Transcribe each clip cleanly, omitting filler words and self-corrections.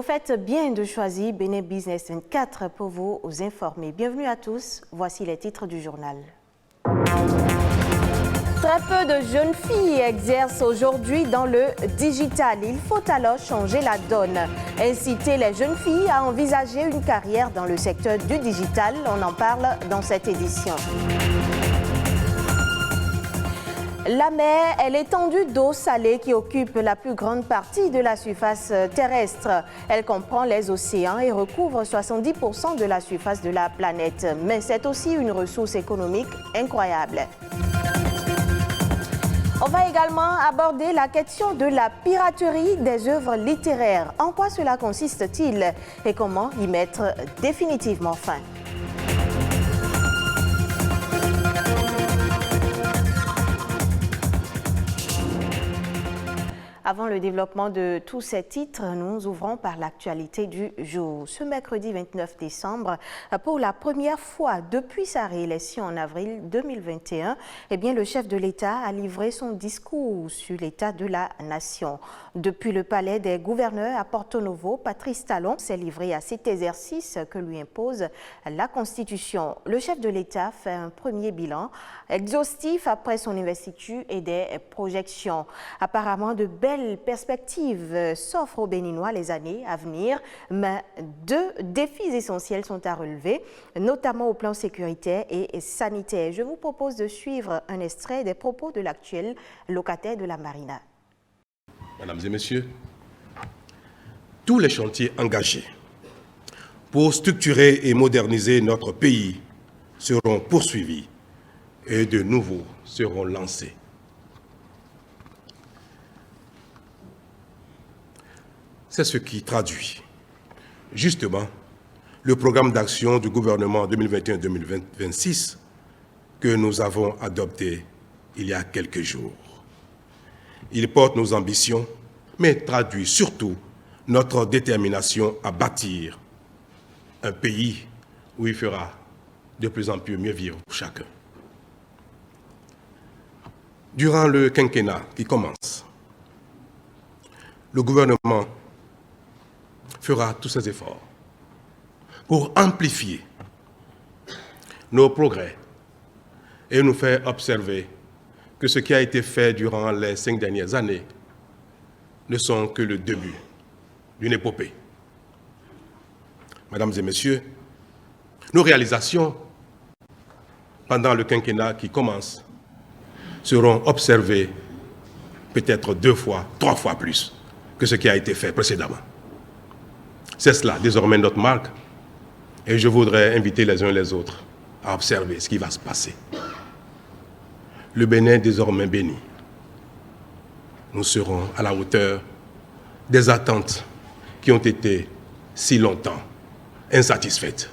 faites bien de choisir Bénin Business 24 pour vous informer. Bienvenue à tous, voici les titres du journal. Très peu de jeunes filles exercent aujourd'hui dans le digital. Il faut alors changer la donne. Inciter les jeunes filles à envisager une carrière dans le secteur du digital. On en parle dans cette édition. La mer est l'étendue d'eau salée qui occupe la plus grande partie de la surface terrestre. Elle comprend les océans et recouvre 70% de la surface de la planète. Mais c'est aussi une ressource économique incroyable. On va également aborder la question de la piraterie des œuvres littéraires. En quoi cela consiste-t-il et comment y mettre définitivement fin? Avant le développement de tous ces titres, nous ouvrons par l'actualité du jour. Ce mercredi 29 décembre, pour la première fois depuis sa réélection en avril 2021, le chef de l'État a livré son discours sur l'état de la nation. Depuis le palais des gouverneurs à Porto Novo, Patrice Talon s'est livré à cet exercice que lui impose la Constitution. Le chef de l'État fait un premier bilan exhaustif après son investiture et des projections. Apparemment, de belles perspectives s'offrent aux Béninois les années à venir, mais deux défis essentiels sont à relever, notamment au plan sécuritaire et sanitaire. Je vous propose de suivre un extrait des propos de l'actuel locataire de la Marina. Mesdames et messieurs, tous les chantiers engagés pour structurer et moderniser notre pays seront poursuivis et de nouveaux seront lancés. C'est ce qui traduit justement le programme d'action du gouvernement 2021-2026 que nous avons adopté il y a quelques jours. Il porte nos ambitions, mais traduit surtout notre détermination à bâtir un pays où il fera de plus en plus mieux vivre pour chacun. Durant le quinquennat qui commence, le gouvernement fera tous ses efforts pour amplifier nos progrès et nous faire observer que ce qui a été fait durant les 5 dernières années ne sont que le début d'une épopée. Mesdames et messieurs, nos réalisations pendant le quinquennat qui commence seront observées peut-être 2 fois, 3 fois plus que ce qui a été fait précédemment. C'est cela, désormais, notre marque. Et je voudrais inviter les uns les autres à observer ce qui va se passer. Le Bénin désormais béni. Nous serons à la hauteur des attentes qui ont été si longtemps insatisfaites.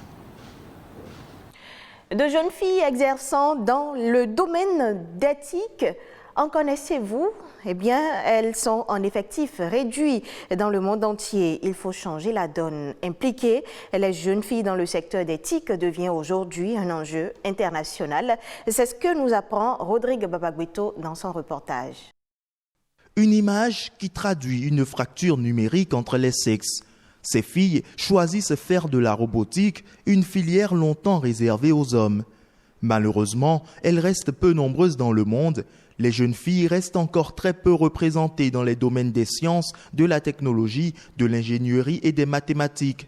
De jeunes filles exerçant dans le domaine d'éthique, en connaissez-vous? Elles sont en effectif réduit dans le monde entier. Il faut changer la donne. Impliquer les jeunes filles dans le secteur d'éthique devient aujourd'hui un enjeu international. C'est ce que nous apprend Rodrigue Babagüito dans son reportage. Une image qui traduit une fracture numérique entre les sexes. Ces filles choisissent faire de la robotique une filière longtemps réservée aux hommes. Malheureusement, elles restent peu nombreuses dans le monde. Les jeunes filles restent encore très peu représentées dans les domaines des sciences, de la technologie, de l'ingénierie et des mathématiques.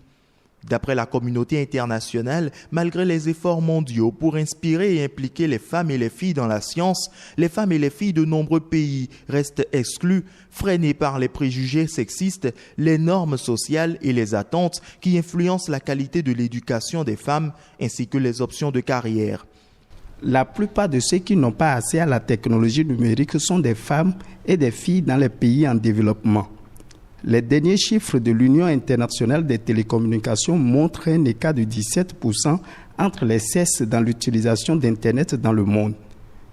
D'après la communauté internationale, malgré les efforts mondiaux pour inspirer et impliquer les femmes et les filles dans la science, les femmes et les filles de nombreux pays restent exclues, freinées par les préjugés sexistes, les normes sociales et les attentes qui influencent la qualité de l'éducation des femmes ainsi que les options de carrière. La plupart de ceux qui n'ont pas accès à la technologie numérique sont des femmes et des filles dans les pays en développement. Les derniers chiffres de l'Union internationale des télécommunications montrent un écart de 17% entre les sexes dans l'utilisation d'Internet dans le monde.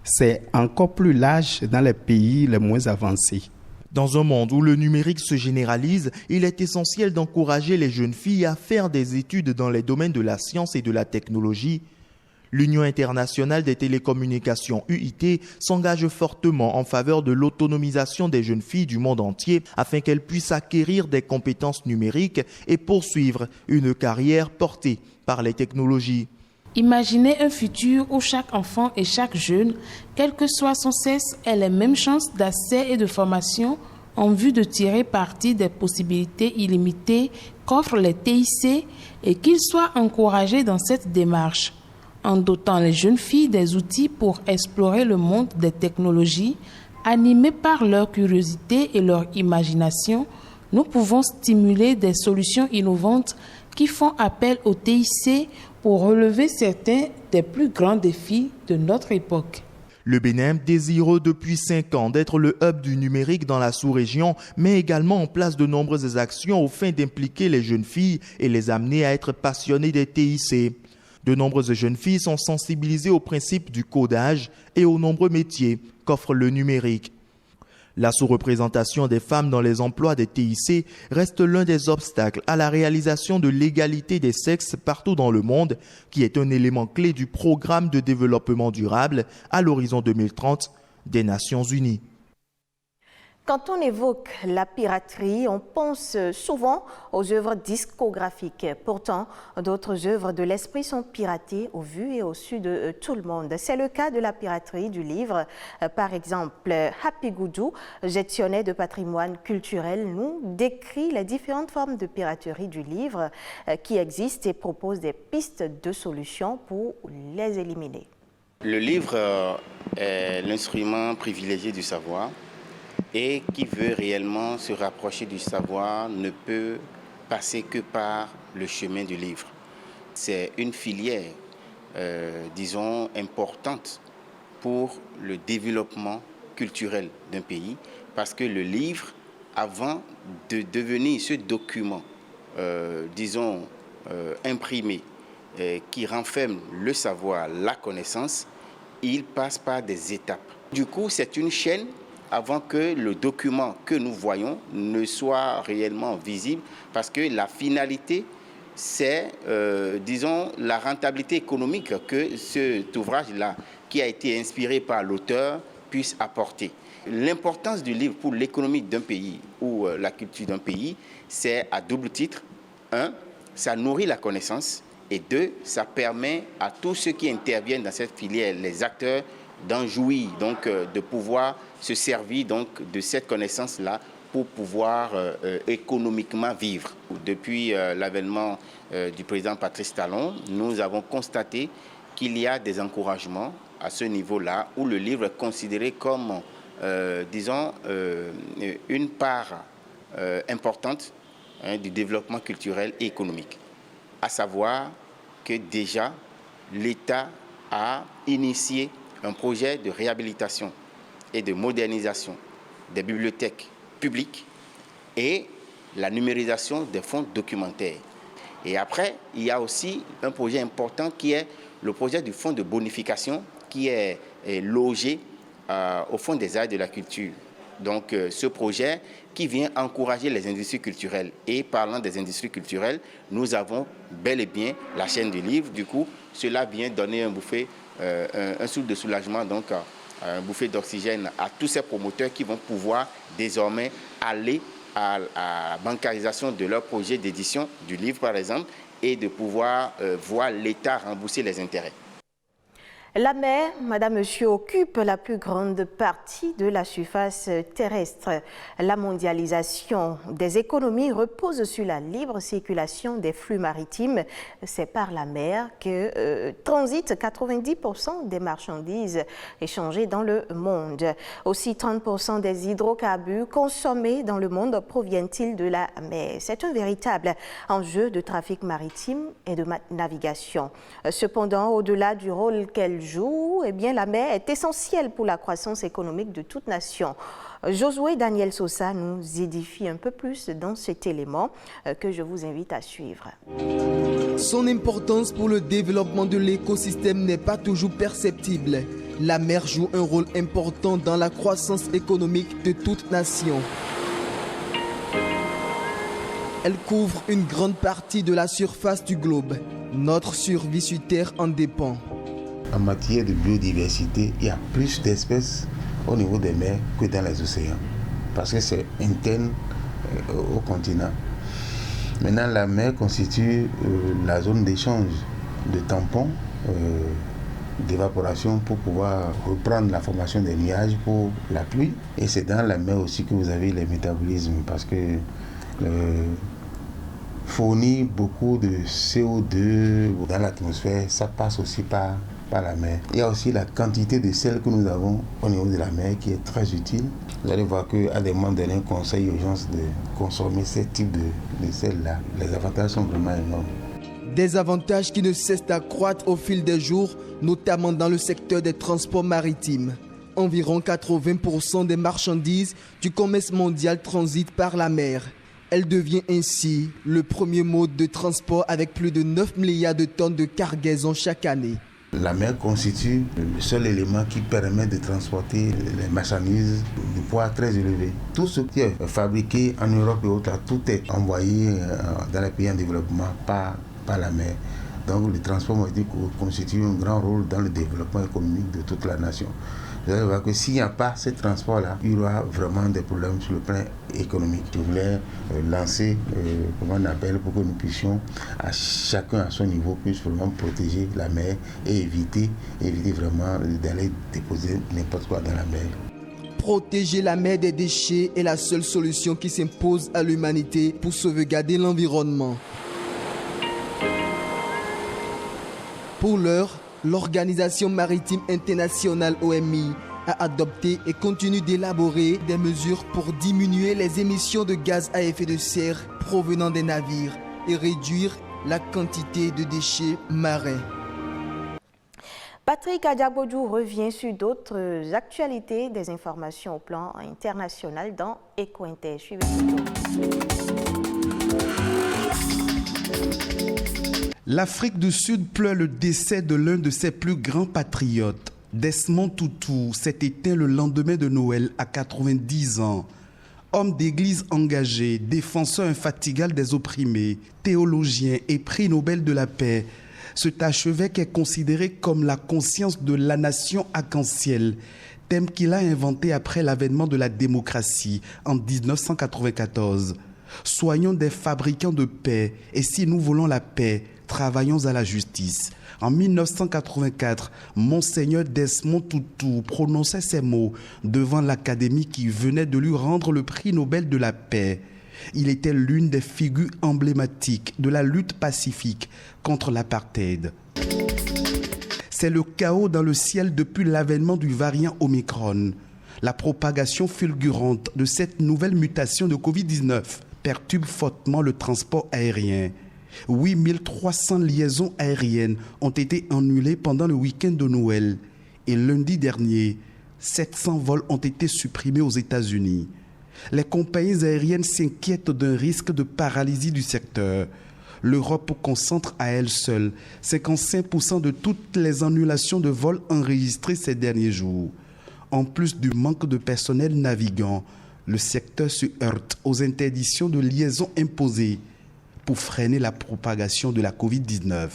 C'est encore plus large dans les pays les moins avancés. Dans un monde où le numérique se généralise, il est essentiel d'encourager les jeunes filles à faire des études dans les domaines de la science et de la technologie. L'Union internationale des télécommunications UIT s'engage fortement en faveur de l'autonomisation des jeunes filles du monde entier afin qu'elles puissent acquérir des compétences numériques et poursuivre une carrière portée par les technologies. Imaginez un futur où chaque enfant et chaque jeune, quel que soit son sexe, ait les mêmes chances d'accès et de formation en vue de tirer parti des possibilités illimitées qu'offrent les TIC et qu'ils soient encouragés dans cette démarche. En dotant les jeunes filles des outils pour explorer le monde des technologies, animés par leur curiosité et leur imagination, nous pouvons stimuler des solutions innovantes qui font appel au TIC pour relever certains des plus grands défis de notre époque. Le Bénin, désireux depuis 5 ans d'être le hub du numérique dans la sous-région, met également en place de nombreuses actions aux fins d'impliquer les jeunes filles et les amener à être passionnées des TIC. De nombreuses jeunes filles sont sensibilisées au principe du codage et aux nombreux métiers qu'offre le numérique. La sous-représentation des femmes dans les emplois des TIC reste l'un des obstacles à la réalisation de l'égalité des sexes partout dans le monde, qui est un élément clé du programme de développement durable à l'horizon 2030 des Nations Unies. Quand on évoque la piraterie, on pense souvent aux œuvres discographiques. Pourtant, d'autres œuvres de l'esprit sont piratées au vu et au su de tout le monde. C'est le cas de la piraterie du livre. Par exemple, Happy Goudou, gestionnaire de patrimoine culturel, nous décrit les différentes formes de piraterie du livre qui existent et propose des pistes de solutions pour les éliminer. Le livre est l'instrument privilégié du savoir. Et qui veut réellement se rapprocher du savoir ne peut passer que par le chemin du livre. C'est une filière, disons, importante pour le développement culturel d'un pays, parce que le livre, avant de devenir ce document, disons, imprimé, qui renferme le savoir, la connaissance, il passe par des étapes. Du coup, c'est une chaîne avant que le document que nous voyons ne soit réellement visible, parce que la finalité, c'est, disons, la rentabilité économique que cet ouvrage-là, qui a été inspiré par l'auteur, puisse apporter. L'importance du livre pour l'économie d'un pays ou la culture d'un pays, c'est à double titre. 1, ça nourrit la connaissance, et 2, ça permet à tous ceux qui interviennent dans cette filière, les acteurs, d'en jouir, donc de pouvoir se servir donc de cette connaissance-là pour pouvoir économiquement vivre. Depuis l'avènement du président Patrice Talon, nous avons constaté qu'il y a des encouragements à ce niveau-là où le livre est considéré comme, disons, une part importante du développement culturel et économique. À savoir que déjà, l'État a initié un projet de réhabilitation et de modernisation des bibliothèques publiques et la numérisation des fonds documentaires. Et après, il y a aussi un projet important qui est le projet du fonds de bonification qui est logé au Fonds des arts et de la culture. Donc ce projet qui vient encourager les industries culturelles. Et parlant des industries culturelles, nous avons bel et bien la chaîne du livre. Du coup, cela vient donner un souffle de soulagement, donc un bouffée d'oxygène à tous ces promoteurs qui vont pouvoir désormais aller à la bancarisation de leur projet d'édition du livre, par exemple, et de pouvoir voir l'État rembourser les intérêts. La mer, madame, monsieur, occupe la plus grande partie de la surface terrestre. La mondialisation des économies repose sur la libre circulation des flux maritimes. C'est par la mer que transitent 90% des marchandises échangées dans le monde. Aussi, 30% des hydrocarbures consommés dans le monde proviennent-ils de la mer. C'est un véritable enjeu de trafic maritime et de navigation. Cependant, au-delà du rôle qu'elle joue, eh bien, la mer est essentielle pour la croissance économique de toute nation. Josué Daniel Sosa nous édifie un peu plus dans cet élément que je vous invite à suivre. Son importance pour le développement de l'écosystème n'est pas toujours perceptible. La mer joue un rôle important dans la croissance économique de toute nation. Elle couvre une grande partie de la surface du globe. Notre survie sur Terre en dépend. en matière de biodiversité, il y a plus d'espèces au niveau des mers que dans les océans, parce que c'est interne au continent. Maintenant, la mer constitue la zone d'échange de tampons, d'évaporation pour pouvoir reprendre la formation des nuages pour la pluie. Et c'est dans la mer aussi que vous avez les métabolismes, parce que fournit beaucoup de CO2 dans l'atmosphère, ça passe aussi par la mer. Il y a aussi la quantité de sel que nous avons au niveau de la mer qui est très utile. Vous allez voir qu'à des moments donnés, on conseille aux gens de consommer ce type de sel-là. Les avantages sont vraiment énormes. Des avantages qui ne cessent d'accroître au fil des jours, notamment dans le secteur des transports maritimes. Environ 80% des marchandises du commerce mondial transitent par la mer. Elle devient ainsi le premier mode de transport avec plus de 9 milliards de tonnes de cargaison chaque année. La mer constitue le seul élément qui permet de transporter les marchandises de poids très élevé. Tout ce qui est fabriqué en Europe et autres, tout est envoyé dans les pays en développement par la mer. Donc le transport maritime constitue un grand rôle dans le développement économique de toute la nation. Vous allez voir que s'il n'y a pas ce transport-là, il y aura vraiment des problèmes sur le plan économique. Je voulais lancer, comment on appelle, pour que nous puissions, à chacun à son niveau, puisse vraiment protéger la mer et éviter vraiment d'aller déposer n'importe quoi dans la mer. Protéger la mer des déchets est la seule solution qui s'impose à l'humanité pour sauvegarder l'environnement. Pour l'heure, l'Organisation maritime internationale OMI a adopté et continue d'élaborer des mesures pour diminuer les émissions de gaz à effet de serre provenant des navires et réduire la quantité de déchets marins. Patrick Adiabodou revient sur d'autres actualités, des informations au plan international dans Eco-Inter. Suivez-nous. L'Afrique du Sud pleure le décès de l'un de ses plus grands patriotes. Desmond Tutu s'est éteint le lendemain de Noël à 90 ans. Homme d'église engagé, défenseur infatigable des opprimés, théologien et prix Nobel de la paix, cet archevêque est considéré comme la conscience de la nation arc-en-ciel, thème qu'il a inventé après l'avènement de la démocratie en 1994. Soyons des fabricants de paix, et si nous voulons la paix, travaillons à la justice. En 1984, Monseigneur Desmond Tutu prononçait ces mots devant l'Académie qui venait de lui rendre le prix Nobel de la paix. Il était l'une des figures emblématiques de la lutte pacifique contre l'apartheid. C'est le chaos dans le ciel depuis l'avènement du variant Omicron. La propagation fulgurante de cette nouvelle mutation de Covid-19 perturbe fortement le transport aérien. 8300 liaisons aériennes ont été annulées pendant le week-end de Noël et lundi dernier, 700 vols ont été supprimés aux États-Unis. Les compagnies aériennes s'inquiètent d'un risque de paralysie du secteur. L'Europe concentre à elle seule 55% de toutes les annulations de vols enregistrées ces derniers jours. En plus du manque de personnel navigant, le secteur se heurte aux interdictions de liaison imposées pour freiner la propagation de la Covid-19.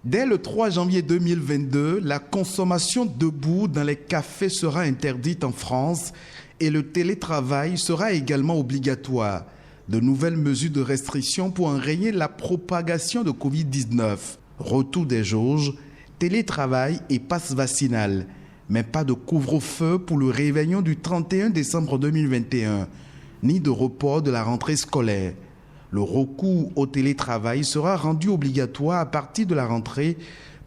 Dès le 3 janvier 2022, la consommation debout dans les cafés sera interdite en France et le télétravail sera également obligatoire. De nouvelles mesures de restriction pour enrayer la propagation de Covid-19. Retour des jauges, télétravail et passe vaccinal. Mais pas de couvre-feu pour le réveillon du 31 décembre 2021, ni de report de la rentrée scolaire. Le recours au télétravail sera rendu obligatoire à partir de la rentrée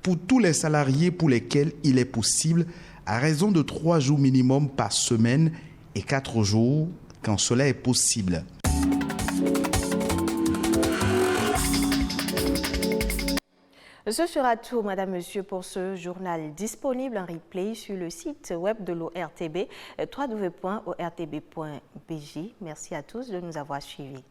pour tous les salariés pour lesquels il est possible, à raison de 3 jours minimum par semaine et 4 jours quand cela est possible. Ce sera tout, Madame, Monsieur, pour ce journal disponible en replay sur le site web de l'ORTB, www.ortb.bj. Merci à tous de nous avoir suivis.